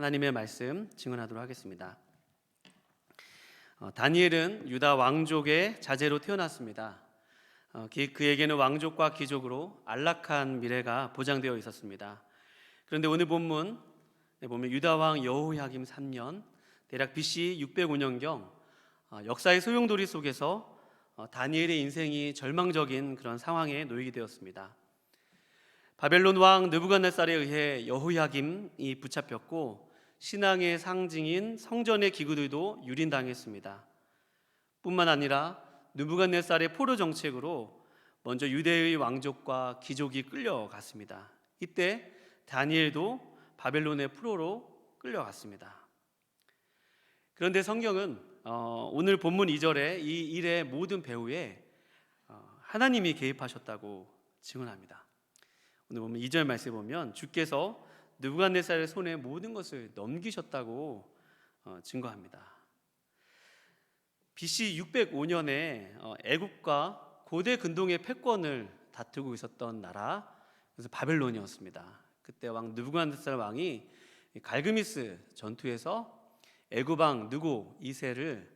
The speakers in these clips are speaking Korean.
하나님의 말씀 증언하도록 하겠습니다. 다니엘은 유다 왕족의 자제로 태어났습니다. 그에게는 왕족과 귀족으로 안락한 미래가 보장되어 있었습니다. 그런데 오늘 본문에 보면 유다 왕 여호야김 3년 대략 BC 605년경 역사의 소용돌이 속에서 다니엘의 인생이 절망적인 그런 상황에 놓이게 되었습니다. 바벨론 왕 느부갓네살에 의해 여호야김이 붙잡혔고 신앙의 상징인 성전의 기구들도 유린당했습니다. 뿐만 아니라 느부갓네살의 포로 정책으로 먼저 유대의 왕족과 귀족이 끌려갔습니다. 이때 다니엘도 바벨론의 포로로 끌려갔습니다. 그런데 성경은 오늘 본문 2절에 이 일의 모든 배후에 하나님이 개입하셨다고 증언합니다. 오늘 보면 2절 말씀에 보면 주께서 느부갓네살의 손에 모든 것을 넘기셨다고 증거합니다. BC 605년에 애굽과 고대 근동의 패권을 다투고 있었던 나라, 그래서 바벨론이었습니다. 그때 왕 느부갓네살 왕이 갈그미스 전투에서 애굽 왕 느고 2세를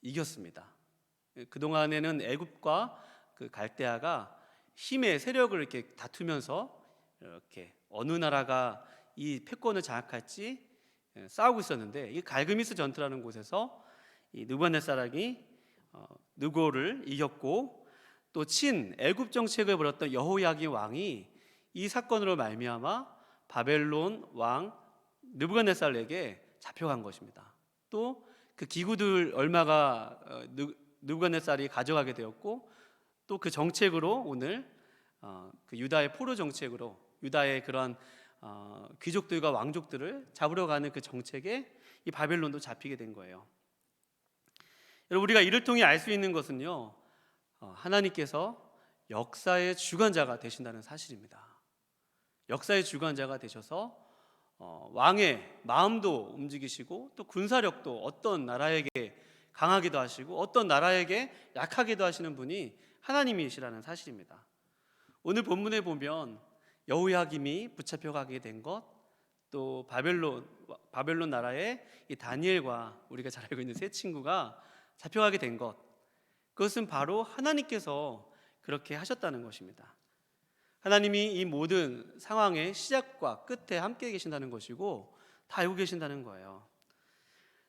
이겼습니다. 그동안에는 애굽과 그 갈대아가 힘의 세력을 이렇게 다투면서 이렇게 어느 나라가 이 패권을 장악할지 싸우고 있었는데, 이 갈그미스 전투라는 곳에서 이 느부갓네살이 느고를 이겼고, 또 친 애굽 정책을 벌였던 여호야김 왕이 이 사건으로 말미암아 바벨론 왕 느부갓네살에게 잡혀간 것입니다. 또 그 기구들 얼마가 느부갓네살이 가져가게 되었고, 또 그 정책으로 오늘 그 유다의 포로 정책으로 유다의 그런 귀족들과 왕족들을 잡으러 가는 그 정책에 이 바벨론도 잡히게 된 거예요. 여러분, 우리가 이를 통해 알 수 있는 것은요, 하나님께서 역사의 주관자가 되신다는 사실입니다. 역사의 주관자가 되셔서 왕의 마음도 움직이시고, 또 군사력도 어떤 나라에게 강하기도 하시고 어떤 나라에게 약하기도 하시는 분이 하나님이시라는 사실입니다. 오늘 본문에 보면 여호야김이 붙잡혀가게 된 것, 또 바벨론 나라의 이 다니엘과 우리가 잘 알고 있는 세 친구가 잡혀가게 된 것, 그것은 바로 하나님께서 그렇게 하셨다는 것입니다. 하나님이 이 모든 상황의 시작과 끝에 함께 계신다는 것이고 다 알고 계신다는 거예요.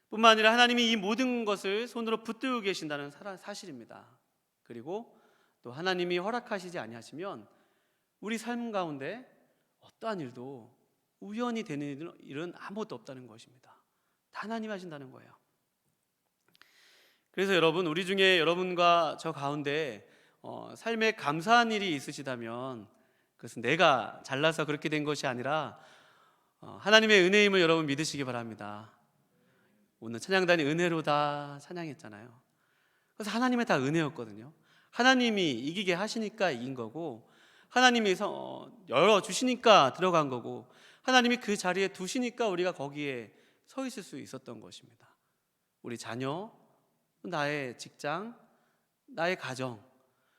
뿐만 아니라 하나님이 이 모든 것을 손으로 붙들고 계신다는 사실입니다. 그리고 또 하나님이 허락하시지 아니하시면 우리 삶 가운데 어떠한 일도 우연히 되는 일은 아무것도 없다는 것입니다. 다 하나님 하신다는 거예요. 그래서 여러분, 우리 중에 여러분과 저 가운데 삶에 감사한 일이 있으시다면 그것은 내가 잘나서 그렇게 된 것이 아니라 하나님의 은혜임을 여러분 믿으시기 바랍니다. 오늘 찬양단이 은혜로다 찬양했잖아요. 그래서 하나님의 다 은혜였거든요. 하나님이 이기게 하시니까 이긴 거고, 하나님이 열어주시니까 들어간 거고, 하나님이 그 자리에 두시니까 우리가 거기에 서 있을 수 있었던 것입니다. 우리 자녀, 나의 직장, 나의 가정,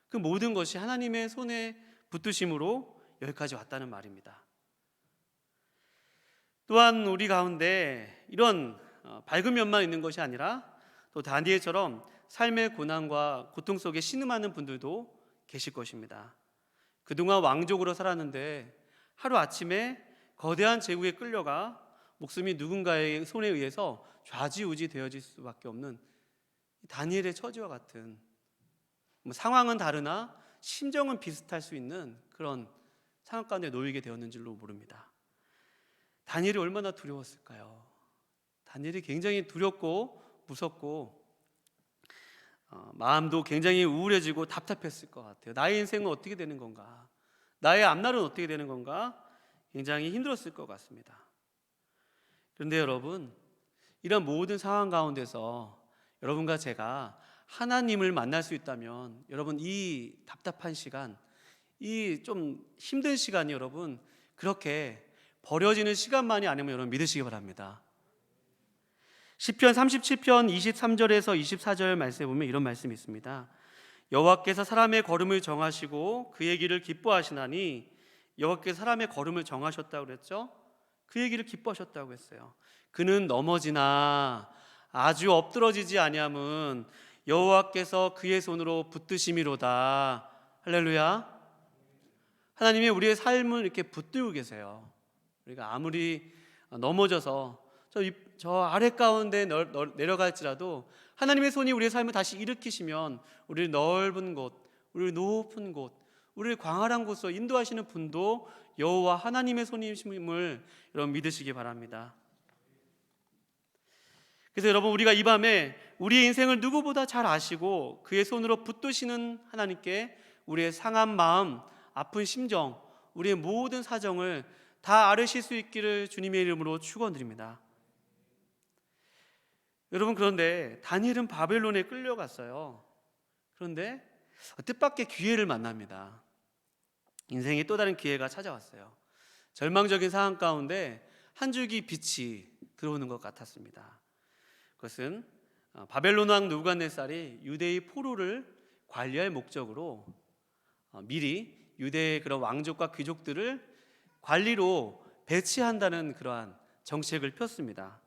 그 모든 것이 하나님의 손에 붙드심으로 여기까지 왔다는 말입니다. 또한 우리 가운데 이런 밝은 면만 있는 것이 아니라 또 다니엘처럼 삶의 고난과 고통 속에 신음하는 분들도 계실 것입니다. 그동안 왕족으로 살았는데 하루아침에 거대한 제국에 끌려가 목숨이 누군가의 손에 의해서 좌지우지 되어질 수밖에 없는 다니엘의 처지와 같은, 상황은 다르나 심정은 비슷할 수 있는 그런 상황 가운데 놓이게 되었는 줄로 모릅니다. 다니엘이 얼마나 두려웠을까요? 다니엘이 굉장히 두렵고 무섭고 마음도 굉장히 우울해지고 답답했을 것 같아요. 나의 인생은 어떻게 되는 건가? 나의 앞날은 어떻게 되는 건가? 굉장히 힘들었을 것 같습니다. 그런데 여러분, 이런 모든 상황 가운데서 여러분과 제가 하나님을 만날 수 있다면, 여러분 이 답답한 시간, 이 좀 힘든 시간이 여러분 그렇게 버려지는 시간만이 아니면 여러분 믿으시기 바랍니다. 시편 37편 23절에서 24절 말씀에 보면 이런 말씀이 있습니다. 여호와께서 사람의 걸음을 정하시고 그의 길을 기뻐하시나니, 여호와께서 사람의 걸음을 정하셨다고 그랬죠. 그 얘기를 기뻐하셨다고 했어요. 그는 넘어지나 아주 엎드러지지 아니함은 여호와께서 그의 손으로 붙드심이로다. 할렐루야. 하나님이 우리의 삶을 이렇게 붙들고 계세요. 우리가 아무리 넘어져서 저 아래 가운데 내려갈지라도 하나님의 손이 우리의 삶을 다시 일으키시면 우리를 넓은 곳, 우리를 높은 곳, 우리를 광활한 곳으로 인도하시는 분도 여호와 하나님의 손이심을 여러분 믿으시기 바랍니다. 그래서 여러분, 우리가 이 밤에 우리의 인생을 누구보다 잘 아시고 그의 손으로 붙드시는 하나님께 우리의 상한 마음, 아픈 심정, 우리의 모든 사정을 다 아뢰실 수 있기를 주님의 이름으로 축원드립니다. 여러분, 그런데 다니엘은 바벨론에 끌려갔어요. 그런데 뜻밖의 기회를 만납니다. 인생의 또 다른 기회가 찾아왔어요. 절망적인 상황 가운데 한 줄기 빛이 들어오는 것 같았습니다. 그것은 바벨론 왕 느부갓네살이 유대의 포로를 관리할 목적으로 미리 유대의 그런 왕족과 귀족들을 관리로 배치한다는 그러한 정책을 폈습니다.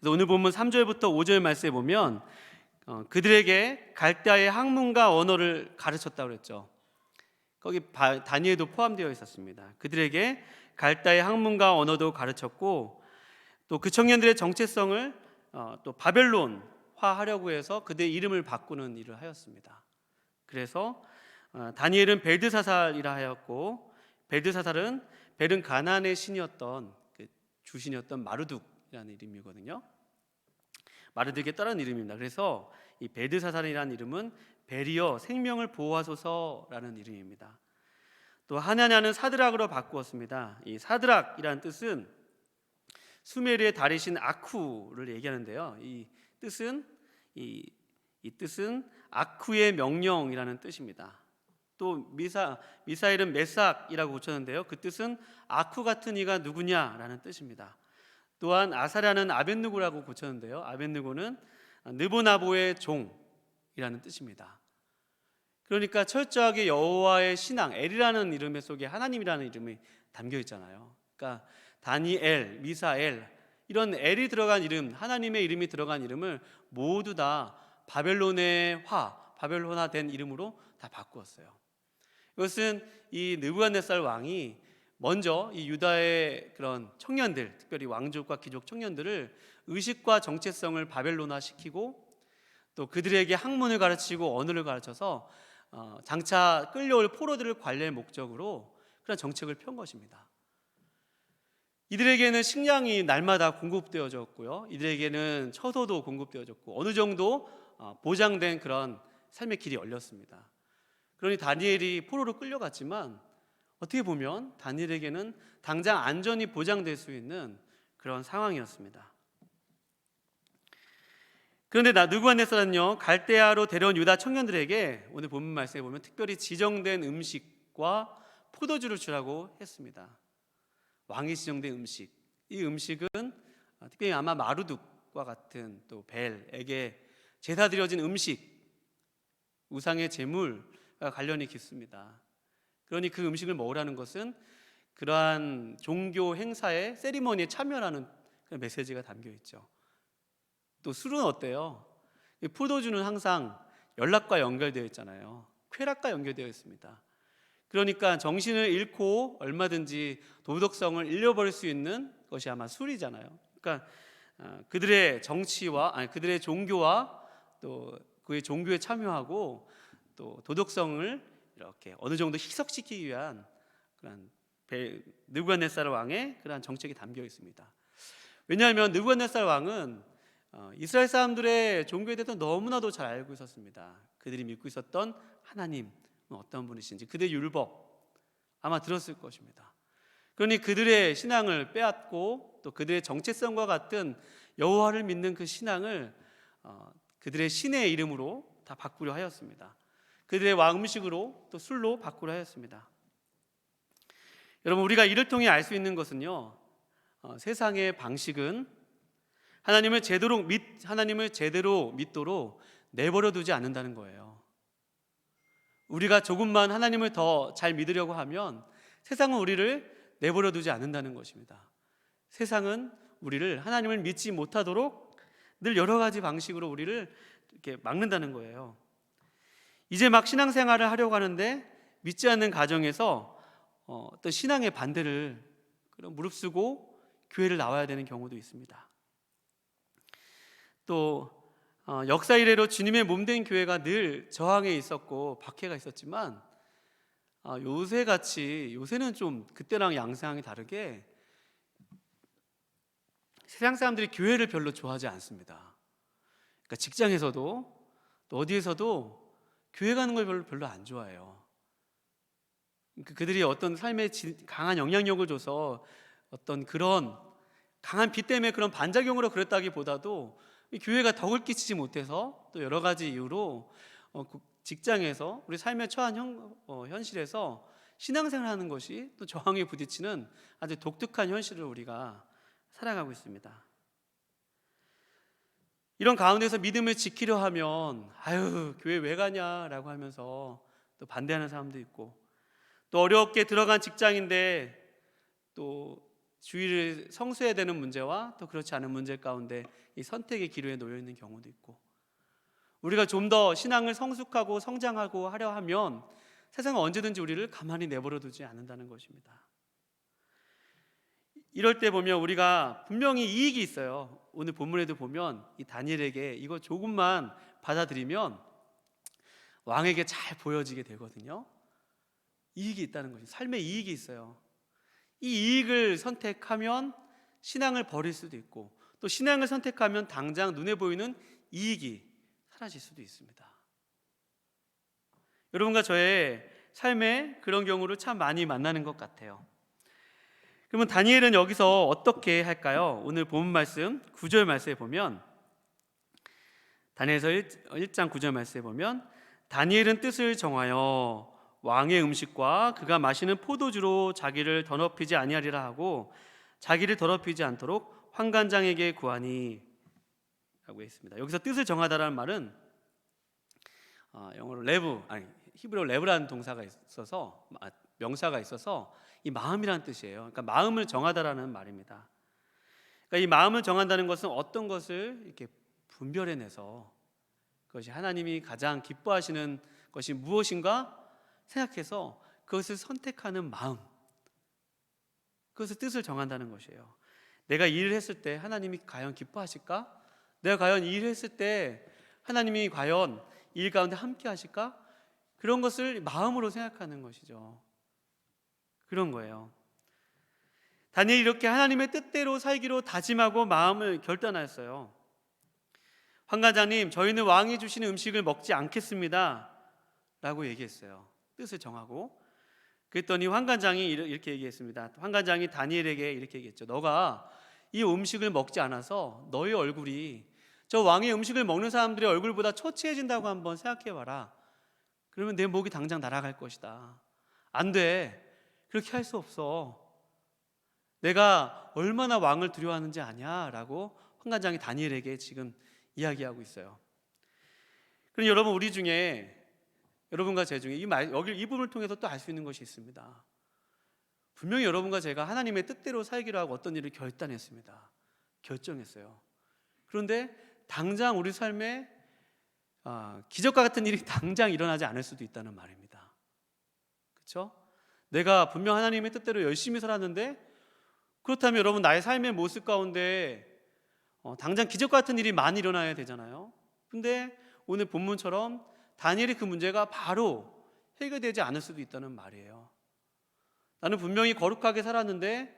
그래서 오늘 본문 3절부터 5절 말씀에 보면 그들에게 갈대아의 학문과 언어를 가르쳤다고 그랬죠. 거기 다니엘도 포함되어 있었습니다. 그들에게 갈대아의 학문과 언어도 가르쳤고 또 그 청년들의 정체성을 또 바벨론화하려고 해서 그들의 이름을 바꾸는 일을 하였습니다. 그래서 다니엘은 벨드사살이라 하였고, 벨은 가나안의 신이었던 그 주신이었던 마르둑이라는 이름이거든요. 마르둑에 따른 이름입니다. 그래서 이 벨드사살이라는 이름은 벨이여 생명을 보호하소서라는 이름입니다. 또 하나냐는 사드락으로 바꾸었습니다. 이 사드락이라는 뜻은 수메르의 달이신 아쿠를 얘기하는데요. 이 뜻은 아쿠의 명령이라는 뜻입니다. 또 미사엘은 메삭이라고 고쳤는데요. 그 뜻은 아쿠 같은 이가 누구냐라는 뜻입니다. 또한 아사랴는 아벳느고라고 고쳤는데요. 아벳느고는 느보나보의 종이라는 뜻입니다. 그러니까 철저하게 여호와의 신앙, 엘이라는 이름 속에 하나님이라는 이름이 담겨 있잖아요. 그러니까 다니엘, 미사엘 이런 엘이 들어간 이름, 하나님의 이름이 들어간 이름을 모두 다 바벨론화된 이름으로 다 바꾸었어요. 이것은 이 느부갓네살 왕이 먼저 이 유다의 그런 청년들, 특별히 왕족과 귀족 청년들을 의식과 정체성을 바벨론화시키고 또 그들에게 학문을 가르치고 언어를 가르쳐서 장차 끌려올 포로들을 관리할 목적으로 그런 정책을 편 것입니다. 이들에게는 식량이 날마다 공급되어졌고요. 이들에게는 처소도 공급되어졌고 어느 정도 보장된 그런 삶의 길이 열렸습니다. 그러니 다니엘이 포로로 끌려갔지만 어떻게 보면 다니엘에게는 당장 안전이 보장될 수 있는 그런 상황이었습니다. 그런데 느부갓네살은요, 갈대아로 데려온 유다 청년들에게 오늘 본문 말씀에 보면 특별히 지정된 음식과 포도주를 주라고 했습니다. 왕이 지정된 음식, 이 음식은 특별히 아마 마르둑과 같은 또 벨에게 제사 드려진 음식, 우상의 제물과 관련이 깊습니다. 그러니 그 음식을 먹으라는 것은 그러한 종교 행사의 세리머니에 참여하는 그런 메시지가 담겨 있죠. 또 술은 어때요? 포도주는 항상 연락과 연결되어 있잖아요. 쾌락과 연결되어 있습니다. 그러니까 정신을 잃고 얼마든지 도덕성을 잃어버릴 수 있는 것이 아마 술이잖아요. 그러니까 그들의 그들의 종교와 또 그의 종교에 참여하고 또 도덕성을 이렇게 어느 정도 희석시키기 위한 그런 느부갓네살 왕의 그런 정책이 담겨 있습니다. 왜냐하면 느부갓네살 왕은 이스라엘 사람들의 종교에 대해서 너무나도 잘 알고 있었습니다. 그들이 믿고 있었던 하나님 어떤 분이신지, 그들의 율법 아마 들었을 것입니다. 그러니 그들의 신앙을 빼앗고 또 그들의 정체성과 같은 여호와를 믿는 그 신앙을 그들의 신의 이름으로 다 바꾸려 하였습니다. 그들의 왕 음식으로 또 술로 바꾸려 하였습니다. 여러분, 우리가 이를 통해 알 수 있는 것은요, 세상의 방식은 하나님을 제대로 믿도록 내버려 두지 않는다는 거예요. 우리가 조금만 하나님을 더 잘 믿으려고 하면 세상은 우리를 내버려 두지 않는다는 것입니다. 세상은 우리를 하나님을 믿지 못하도록 늘 여러 가지 방식으로 우리를 이렇게 막는다는 거예요. 이제 막 신앙생활을 하려고 하는데 믿지 않는 가정에서 어떤 신앙의 반대를 무릅쓰고 교회를 나와야 되는 경우도 있습니다. 또 역사 이래로 주님의 몸된 교회가 늘 저항에 있었고 박해가 있었지만 요새는 좀 그때랑 양상이 다르게 세상 사람들이 교회를 별로 좋아하지 않습니다. 그러니까 직장에서도 또 어디에서도 교회 가는 걸 별로 안 좋아해요. 그들이 어떤 삶에 강한 영향력을 줘서 어떤 그런 강한 빛 때문에 그런 반작용으로 그랬다기보다도 교회가 덕을 끼치지 못해서 또 여러 가지 이유로 직장에서 우리 삶에 처한 현실에서 신앙생활을 하는 것이 또 저항에 부딪히는 아주 독특한 현실을 우리가 살아가고 있습니다. 이런 가운데서 믿음을 지키려 하면 교회 왜 가냐라고 하면서 또 반대하는 사람도 있고, 또 어렵게 들어간 직장인데 또 주의를 성수해야 되는 문제와 또 그렇지 않은 문제 가운데 이 선택의 기로에 놓여 있는 경우도 있고, 우리가 좀 더 신앙을 성숙하고 성장하고 하려 하면 세상은 언제든지 우리를 가만히 내버려 두지 않는다는 것입니다. 이럴 때 보면 우리가 분명히 이익이 있어요. 오늘 본문에도 보면 이 다니엘에게 이거 조금만 받아들이면 왕에게 잘 보여지게 되거든요. 이익이 있다는 거죠. 삶에 이익이 있어요. 이 이익을 선택하면 신앙을 버릴 수도 있고, 또 신앙을 선택하면 당장 눈에 보이는 이익이 사라질 수도 있습니다. 여러분과 저의 삶에 그런 경우를 참 많이 만나는 것 같아요. 그러면 다니엘은 여기서 어떻게 할까요? 오늘 본문 말씀 9절 말씀에 보면, 다니엘서 1장 9절 말씀에 보면, 다니엘은 뜻을 정하여 왕의 음식과 그가 마시는 포도주로 자기를 더럽히지 아니하리라 하고 자기를 더럽히지 않도록 환관장에게 구하니 라고 했습니다. 여기서 뜻을 정하다라는 말은 영어로 히브리어 레브라는 동사가 있어서, 명사가 있어서 이 마음이라는 뜻이에요. 그러니까 마음을 정하다라는 말입니다. 그러니까 이 마음을 정한다는 것은 어떤 것을 이렇게 분별해내서 그것이 하나님이 가장 기뻐하시는 것이 무엇인가 생각해서 그것을 선택하는 마음, 그것을 뜻을 정한다는 것이에요. 내가 이 일을 했을 때 하나님이 과연 기뻐하실까? 내가 과연 이 일을 했을 때 하나님이 과연 이 일 가운데 함께 하실까? 그런 것을 마음으로 생각하는 것이죠. 그런 거예요. 다니엘이 이렇게 하나님의 뜻대로 살기로 다짐하고 마음을 결단하였어요. 환관장님, 저희는 왕이 주시는 음식을 먹지 않겠습니다 라고 얘기했어요. 뜻을 정하고. 그랬더니 환관장이 이렇게 얘기했습니다. 환관장이 다니엘에게 이렇게 얘기했죠. 너가 이 음식을 먹지 않아서 너의 얼굴이 저 왕의 음식을 먹는 사람들의 얼굴보다 초췌해진다고 한번 생각해봐라. 그러면 내 목이 당장 날아갈 것이다. 안 돼. 그렇게 할 수 없어. 내가 얼마나 왕을 두려워하는지 아냐? 라고 환관장이 다니엘에게 지금 이야기하고 있어요. 그럼 여러분, 우리 중에, 여러분과 제 중에 이 부분을 통해서 또 알 수 있는 것이 있습니다. 분명히 여러분과 제가 하나님의 뜻대로 살기로 하고 어떤 일을 결단했습니다. 결정했어요. 그런데 당장 우리 삶에 기적과 같은 일이 당장 일어나지 않을 수도 있다는 말입니다. 그렇죠? 내가 분명 하나님의 뜻대로 열심히 살았는데, 그렇다면 여러분, 나의 삶의 모습 가운데 당장 기적과 같은 일이 많이 일어나야 되잖아요. 근데 오늘 본문처럼 다니엘이 그 문제가 바로 해결되지 않을 수도 있다는 말이에요. 나는 분명히 거룩하게 살았는데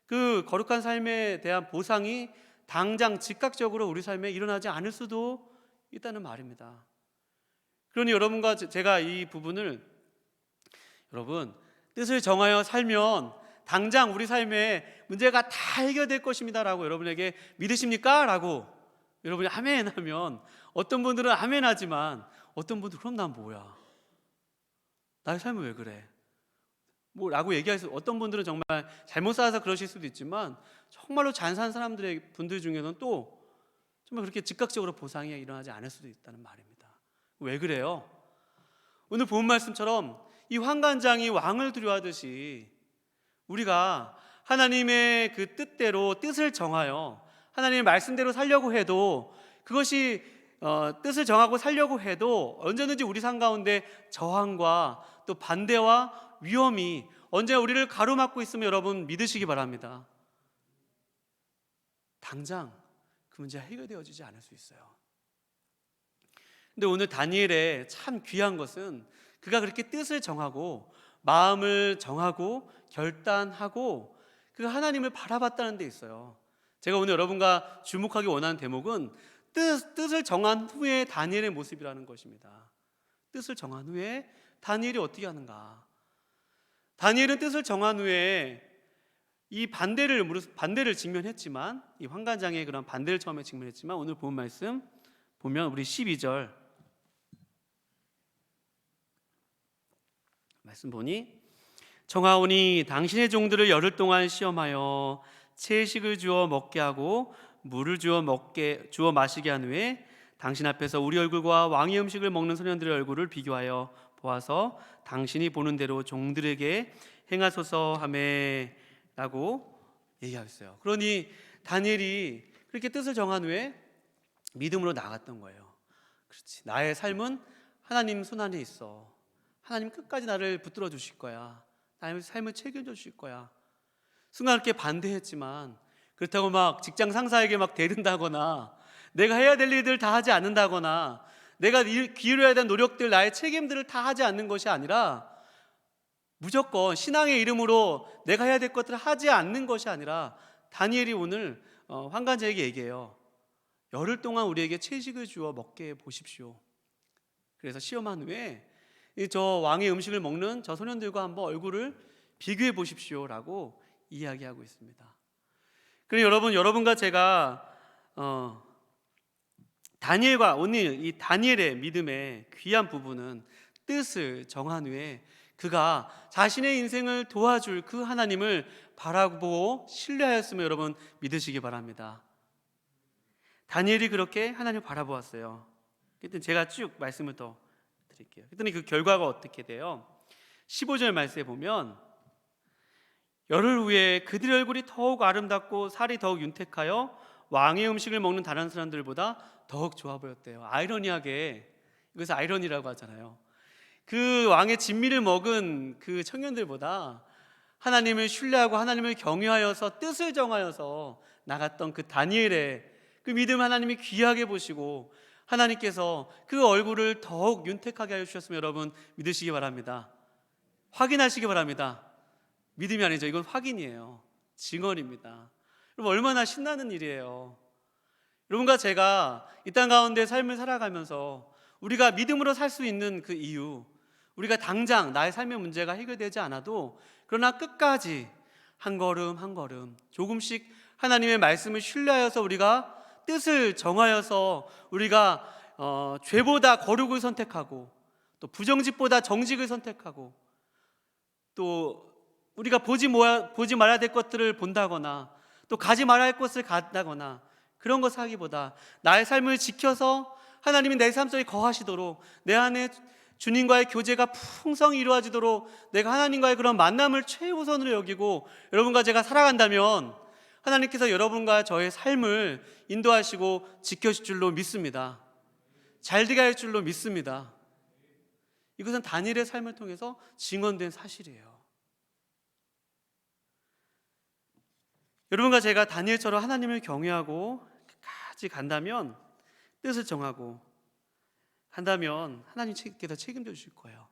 그 거룩한 삶에 대한 보상이 당장 즉각적으로 우리 삶에 일어나지 않을 수도 있다는 말입니다. 그러니 여러분과 제가 이 부분을, 여러분, 뜻을 정하여 살면 당장 우리 삶에 문제가 다 해결될 것입니다 라고 여러분에게 믿으십니까? 라고 여러분이 아멘 하면, 어떤 분들은 아멘 하지만 어떤 분들은 그럼 난 뭐야? 나의 삶은 왜 그래? 라고 얘기해서, 어떤 분들은 정말 잘못 살아서 그러실 수도 있지만 정말로 잘 산 분들 중에는 또 정말 그렇게 즉각적으로 보상이 일어나지 않을 수도 있다는 말입니다. 왜 그래요? 오늘 본 말씀처럼 이 환관장이 왕을 두려워하듯이 우리가 하나님의 그 뜻대로 뜻을 정하여 하나님의 말씀대로 살려고 해도 그것이 뜻을 정하고 살려고 해도 언제든지 우리 삶 가운데 저항과 또 반대와 위험이 언제나 우리를 가로막고 있으면 여러분 믿으시기 바랍니다. 당장 그 문제가 해결되어지지 않을 수 있어요. 근데 오늘 다니엘의 참 귀한 것은 그가 그렇게 뜻을 정하고 마음을 정하고 결단하고 그 하나님을 바라봤다는 데 있어요. 제가 오늘 여러분과 주목하기 원하는 대목은 뜻을 정한 후에 다니엘의 모습이라는 것입니다. 뜻을 정한 후에 다니엘이 어떻게 하는가? 다니엘은 뜻을 정한 후에 이 반대를 직면했지만, 이 환관장의 그런 반대를 처음에 직면했지만, 오늘 본 말씀 보면 우리 12절 말씀 보니, 청하오니 당신의 종들을 열흘 동안 시험하여 채식을 주어 먹게 하고 물을 주어 마시게 한 후에 당신 앞에서 우리 얼굴과 왕의 음식을 먹는 소년들의 얼굴을 비교하여 보아서 당신이 보는 대로 종들에게 행하소서 하매 라고 얘기하셨어요. 그러니 다니엘이 그렇게 뜻을 정한 후에 믿음으로 나갔던 거예요. 그렇지, 나의 삶은 하나님 손안에 있어. 하나님 끝까지 나를 붙들어 주실 거야. 나의 삶을 책임져 주실 거야. 순간 그렇게 반대했지만, 그렇다고 막 직장 상사에게 막 대든다거나 내가 해야 될 일들 다 하지 않는다거나 내가 기울여야 되는 노력들, 나의 책임들을 다 하지 않는 것이 아니라, 무조건 신앙의 이름으로 내가 해야 될 것들을 하지 않는 것이 아니라, 다니엘이 오늘 환관자에게 얘기해요. 열흘 동안 우리에게 채식을 주어 먹게 보십시오. 그래서 시험한 후에 저 왕의 음식을 먹는 저 소년들과 한번 얼굴을 비교해 보십시오라고 이야기하고 있습니다. 그리고 여러분과 제가 다니엘과 오늘 이 다니엘의 믿음의 귀한 부분은 뜻을 정한 후에 그가 자신의 인생을 도와줄 그 하나님을 바라보고 신뢰하였음을 여러분 믿으시기 바랍니다. 다니엘이 그렇게 하나님을 바라보았어요. 그랬더니 제가 쭉 말씀을 더 드릴게요. 그랬더니 그 결과가 어떻게 돼요? 15절 말씀에 보면, 열흘 후에 그들의 얼굴이 더욱 아름답고 살이 더욱 윤택하여 왕의 음식을 먹는 다른 사람들보다 더욱 좋아 보였대요. 아이러니하게, 이것을 아이러니라고 하잖아요. 그 왕의 진미를 먹은 그 청년들보다 하나님을 신뢰하고 하나님을 경외하여서 뜻을 정하여서 나갔던 그 다니엘의 그 믿음 하나님이 귀하게 보시고 하나님께서 그 얼굴을 더욱 윤택하게 하여 주셨으면 여러분 믿으시기 바랍니다. 확인하시기 바랍니다. 믿음이 아니죠. 이건 확인이에요. 증언입니다. 여러분, 얼마나 신나는 일이에요. 여러분과 제가 이 땅 가운데 삶을 살아가면서 우리가 믿음으로 살 수 있는 그 이유, 우리가 당장 나의 삶의 문제가 해결되지 않아도 그러나 끝까지 한 걸음 한 걸음 조금씩 하나님의 말씀을 신뢰하여서 우리가 뜻을 정하여서 우리가 죄보다 거룩을 선택하고 또 부정직보다 정직을 선택하고 또 우리가 보지 말아야 될 것들을 본다거나 또 가지 말아야 할 것을 간다거나 그런 것을 하기보다 나의 삶을 지켜서 하나님이 내 삶 속에 거하시도록 내 안에 주님과의 교제가 풍성히 이루어지도록 내가 하나님과의 그런 만남을 최우선으로 여기고 여러분과 제가 살아간다면 하나님께서 여러분과 저의 삶을 인도하시고 지켜줄 줄로 믿습니다. 잘되게 할 줄로 믿습니다. 이것은 다니엘의 삶을 통해서 증언된 사실이에요. 여러분과 제가 다니엘처럼 하나님을 경외하고 끝까지 간다면, 뜻을 정하고 한다면 하나님께서 책임져 주실 거예요.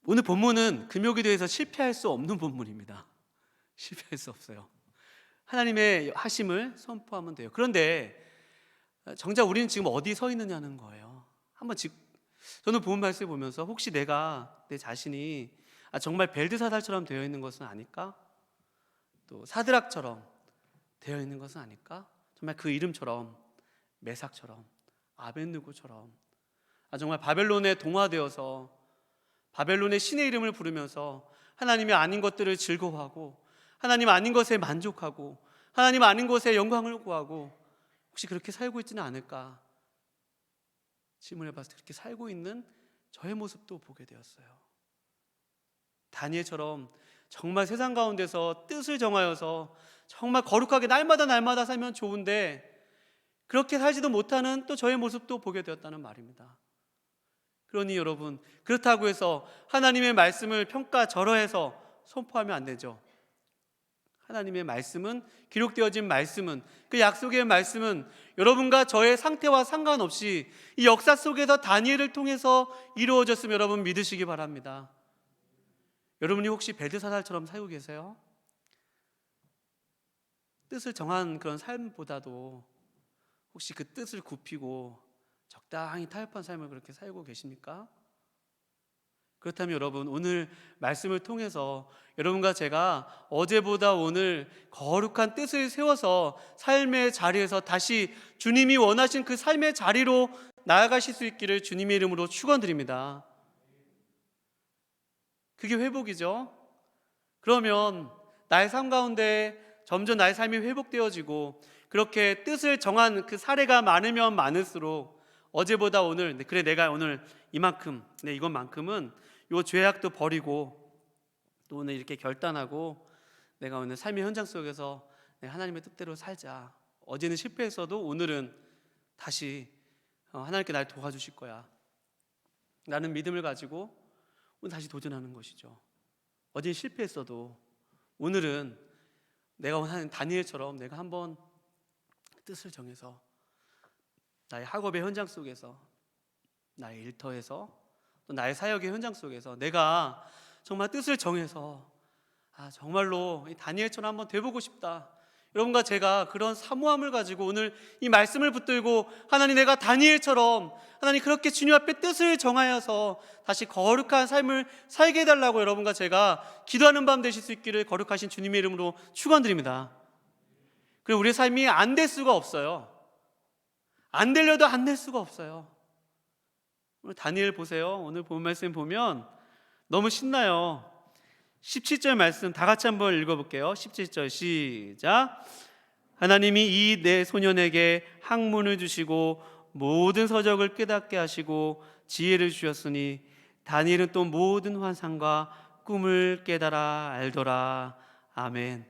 오늘 본문은 금요기도에서 실패할 수 없는 본문입니다. 실패할 수 없어요. 하나님의 하심을 선포하면 돼요. 그런데 정작 우리는 지금 어디 서 있느냐는 거예요. 저는 본 말씀을 보면서 혹시 내 자신이 정말 벨드사달처럼 되어 있는 것은 아닐까? 또 사드락처럼 되어 있는 것은 아닐까? 정말 그 이름처럼, 메삭처럼, 아벳느고처럼 정말 바벨론에 동화되어서 바벨론의 신의 이름을 부르면서 하나님이 아닌 것들을 즐거워하고 하나님 아닌 것에 만족하고 하나님 아닌 것에 영광을 구하고 혹시 그렇게 살고 있지는 않을까? 질문해 봤을 때 그렇게 살고 있는 저의 모습도 보게 되었어요. 다니엘처럼 정말 세상 가운데서 뜻을 정하여서 정말 거룩하게 날마다 살면 좋은데 그렇게 살지도 못하는 또 저의 모습도 보게 되었다는 말입니다. 그러니 여러분, 그렇다고 해서 하나님의 말씀을 평가절하해서 선포하면 안 되죠. 하나님의 말씀은, 기록되어진 말씀은, 그 약속의 말씀은 여러분과 저의 상태와 상관없이 이 역사 속에서 다니엘을 통해서 이루어졌음을 여러분 믿으시기 바랍니다. 여러분이 혹시 벨드사살처럼 살고 계세요? 뜻을 정한 그런 삶보다도 혹시 그 뜻을 굽히고 적당히 타협한 삶을 그렇게 살고 계십니까? 그렇다면 여러분, 오늘 말씀을 통해서 여러분과 제가 어제보다 오늘 거룩한 뜻을 세워서 삶의 자리에서 다시 주님이 원하신 그 삶의 자리로 나아가실 수 있기를 주님의 이름으로 축원드립니다. 그게 회복이죠. 그러면 나의 삶 가운데 점점 나의 삶이 회복되어지고 그렇게 뜻을 정한 그 사례가 많으면 많을수록 어제보다 오늘, 그래 내가 오늘 이만큼, 이것만큼은 요 죄악도 버리고 또 오늘 이렇게 결단하고 내가 오늘 삶의 현장 속에서 하나님의 뜻대로 살자. 어제는 실패했어도 오늘은 다시 하나님께 날 도와주실 거야 라는 믿음을 가지고 오늘 다시 도전하는 것이죠. 어제는 실패했어도 오늘은 내가 원하는 다니엘처럼 내가 한번 뜻을 정해서 나의 학업의 현장 속에서, 나의 일터에서, 또 나의 사역의 현장 속에서 내가 정말 뜻을 정해서 정말로 이 다니엘처럼 한번 돼보고 싶다. 여러분과 제가 그런 사모함을 가지고 오늘 이 말씀을 붙들고 하나님, 내가 다니엘처럼 하나님 그렇게 주님 앞에 뜻을 정하여서 다시 거룩한 삶을 살게 해달라고 여러분과 제가 기도하는 밤 되실 수 있기를 거룩하신 주님의 이름으로 축원드립니다. 그리고 우리의 삶이 안 될 수가 없어요. 안 되려도 안 될 수가 없어요. 오늘 다니엘 보세요. 오늘 본 말씀 보면 너무 신나요. 17절 말씀 다 같이 한번 읽어볼게요. 17절 시작. 하나님이 이 네 소년에게 학문을 주시고 모든 서적을 깨닫게 하시고 지혜를 주셨으니 다니엘은 또 모든 환상과 꿈을 깨달아 알더라. 아멘.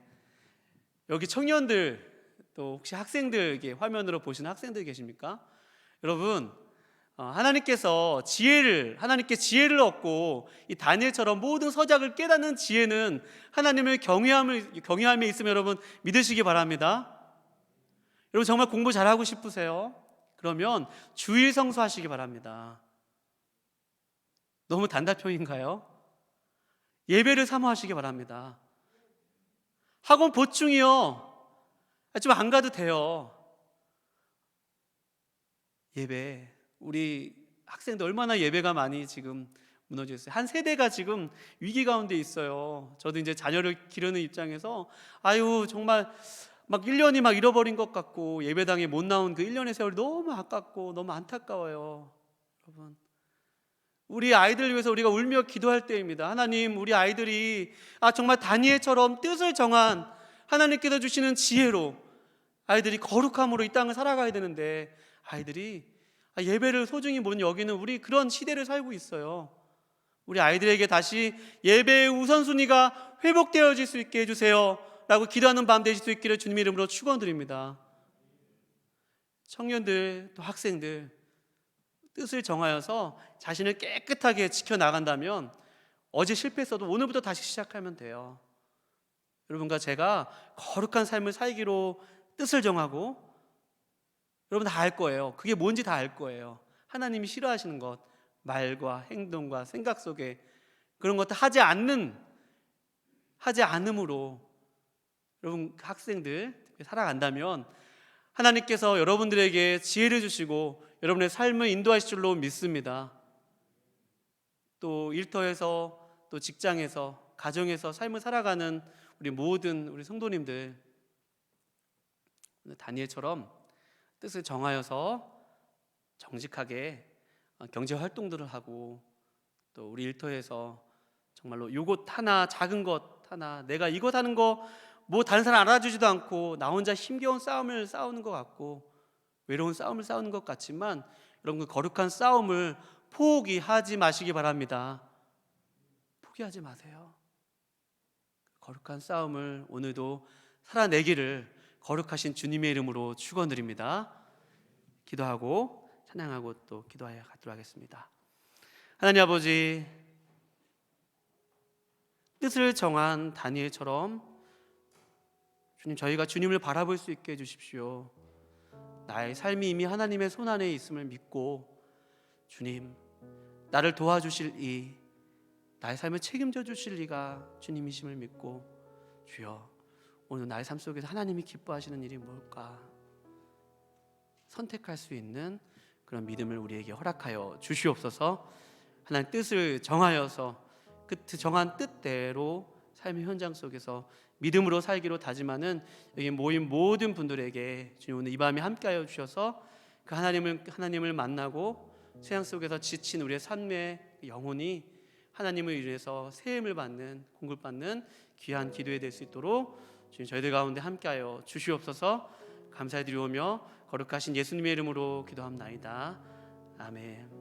여기 청년들, 또 혹시 학생들, 화면으로 보시는 학생들 계십니까? 여러분, 하나님께 지혜를 얻고 이 다니엘처럼 모든 서적을 깨닫는 지혜는 하나님을 경외함에 있으면 여러분 믿으시기 바랍니다. 여러분 정말 공부 잘하고 싶으세요? 그러면 주일 성수하시기 바랍니다. 너무 단답형인가요? 예배를 사모하시기 바랍니다. 학원 보충이요, 좀 안 가도 돼요. 예배, 우리 학생들 얼마나 예배가 많이 지금 무너져 있어요. 한 세대가 지금 위기 가운데 있어요. 저도 이제 자녀를 기르는 입장에서 정말 막 1년이 막 잃어버린 것 같고 예배당에 못 나온 그 1년의 세월이 너무 아깝고 너무 안타까워요. 여러분, 우리 아이들 위해서 우리가 울며 기도할 때입니다. 하나님, 우리 아이들이 정말 다니엘처럼 뜻을 정한 하나님께서 주시는 지혜로 아이들이 거룩함으로 이 땅을 살아가야 되는데 아이들이 예배를 소중히 못 여기는 우리 그런 시대를 살고 있어요. 우리 아이들에게 다시 예배의 우선순위가 회복되어질 수 있게 해주세요 라고 기도하는 밤 되실 수 있기를 주님의 이름으로 축원드립니다. 청년들, 또 학생들, 뜻을 정하여서 자신을 깨끗하게 지켜나간다면 어제 실패했어도 오늘부터 다시 시작하면 돼요. 여러분과 제가 거룩한 삶을 살기로 뜻을 정하고, 여러분 다 알 거예요. 그게 뭔지 다 알 거예요. 하나님이 싫어하시는 것, 말과 행동과 생각 속에 그런 것들 하지 않음으로 여러분 학생들 살아간다면 하나님께서 여러분들에게 지혜를 주시고 여러분의 삶을 인도하실 줄로 믿습니다. 또 일터에서, 또 직장에서, 가정에서 삶을 살아가는 우리 모든 우리 성도님들, 다니엘처럼 뜻을 정하여서 정직하게 경제 활동들을 하고, 또 우리 일터에서 정말로 요것 하나, 작은 것 하나, 내가 이것 하는 거 뭐 다른 사람 알아주지도 않고 나 혼자 힘겨운 싸움을 싸우는 것 같고 외로운 싸움을 싸우는 것 같지만, 여러분 그 거룩한 싸움을 포기하지 마시기 바랍니다. 포기하지 마세요. 거룩한 싸움을 오늘도 살아내기를 거룩하신 주님의 이름으로 축원드립니다. 기도하고 찬양하고 또 기도하여 가도록 하겠습니다. 하나님 아버지, 뜻을 정한 다니엘처럼 주님, 저희가 주님을 바라볼 수 있게 해주십시오. 나의 삶이 이미 하나님의 손 안에 있음을 믿고 주님, 나를 도와주실 이, 나의 삶을 책임져 주실 이가 주님이심을 믿고 주여, 오늘 나의 삶 속에서 하나님이 기뻐하시는 일이 뭘까 선택할 수 있는 그런 믿음을 우리에게 허락하여 주시옵소서. 하나님 뜻을 정하여서 그 정한 뜻대로 삶의 현장 속에서 믿음으로 살기로 다짐하는 여기 모인 모든 분들에게 주님 오늘 이 밤에 함께하여 주셔서 그 하나님을 만나고 세상 속에서 지친 우리의 삶의 영혼이 하나님을 인해서 세임을 받는, 공급받는 귀한 기도에 될 수 있도록 주님 저희들 가운데 함께하여 주시옵소서. 감사드리오며 거룩하신 예수님의 이름으로 기도합나이다. 아멘.